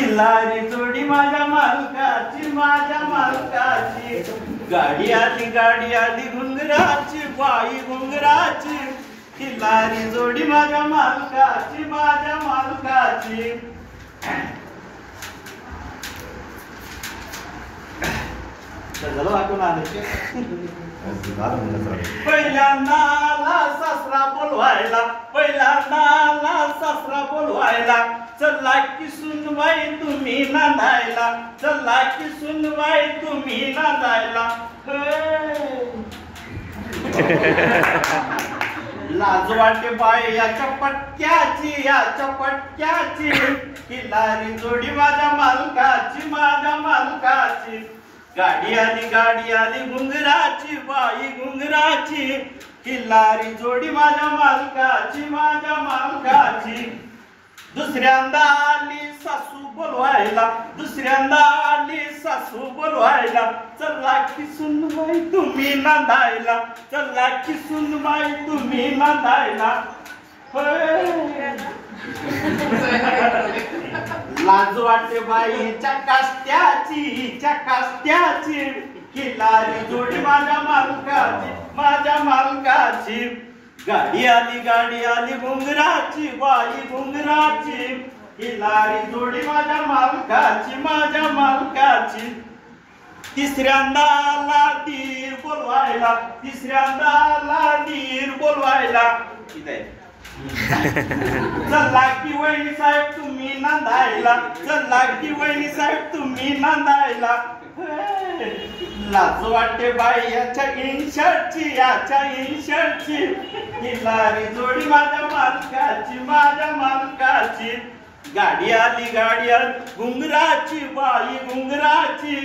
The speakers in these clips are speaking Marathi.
किल्लारी जोडी माझ्या मालकाची, माझ्या मालकाची. गाडी आली घुंगराची, बाई घुंगराची. किल्लारी जोडी माझ्या मालकाची, माझ्या मालकाची. झालं वाटून आलं. पहिल्यांदा आला सासरा बोलवायला, पहिल्यांदा आला सासरा बोलवायला. चला की सुनबाई तुम्ही नांदायला, चला की सुनबाई तुम्ही नांदायला. लाज वाटे बाई याच्या पटक्याची, याच्या पटक्याची. किल्लारी जोडी माझ्या मालकाची, माझ्या मालकाची. गाडी आली घुंगराची, बाई घुंगराची. किल्लारी जोडी माझ्या मालकाची, माझ्या मालकाची. दुसऱ्यांदा आली सासू बोलवायला, दुसऱ्यांदा आली सासू बोलवायला. चला की सुनबाई तुम्ही नांदायला, चला की सुनबाई तुम्ही नांदायला. लाज वाटे बाईच्या कास्त्याची, कास्त्याची. किल्लारी जोडी माझ्या मालकाची, माझ्या मालकाची. गाडी आली घुंगराची, बाई घुंगराची. किल्लारी जोडी माझ्या मालकाची, माझ्या मालकाची. तिसऱ्यांदा आला दीर बोलवायला, तिसऱ्यांदा आला दीर बोलवायला. चला की वहिनी साहेब तुम्ही नांदायला, चला की वहिनी साहेब तुम्ही नांदायला. लाज वाटे बाई याच्या इन्शर्टची, याच्या इन्शर्टची. किल्लारी जोडी माझ्या मालकाची, माझ्या मालकाची. गाडी आली घुंगराची, बाई घुंगराची.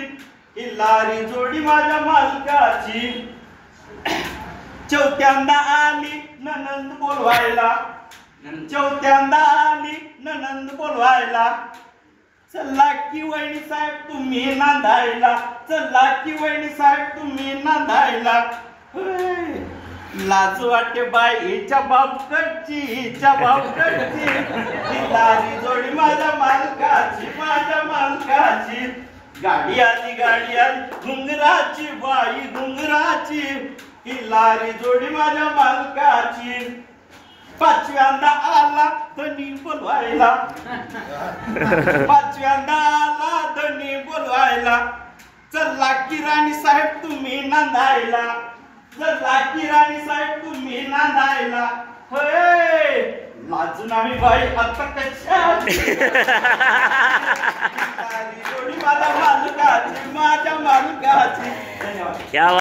किल्लारी जोडी माझ्या मालकाची. चौथ्यांदा आली ननंद बोलवायला, चौथ्यांदा आली ननंद बोलवायला. चला की वहिनी साहेब तुम्ही नांदायला, चला की वहिनी साहेब तुम्ही नांदायला. लाज वाटे बाईच्या बापकडची, हिच्या बापकडची. किल्लारी जोडी माझ्या मालकाची, माझ्या मालकाची. गाडी आली घुंगराची, बाई घुंगराची. किल्लारी जोडी माझ्या मालकाची. पाचव्यांदा आला धनी बोलवायला, पाचव्यांदा आला धनी बोलवायला. चला की राणी साहेब तुम्ही नांदायला, चला की राणी साहेब तुम्ही नांदायला. लाज नाही बाई आता कशाची. जोडी माझ्या मालकाची, माझ्या मालकाची. धन्यवाद.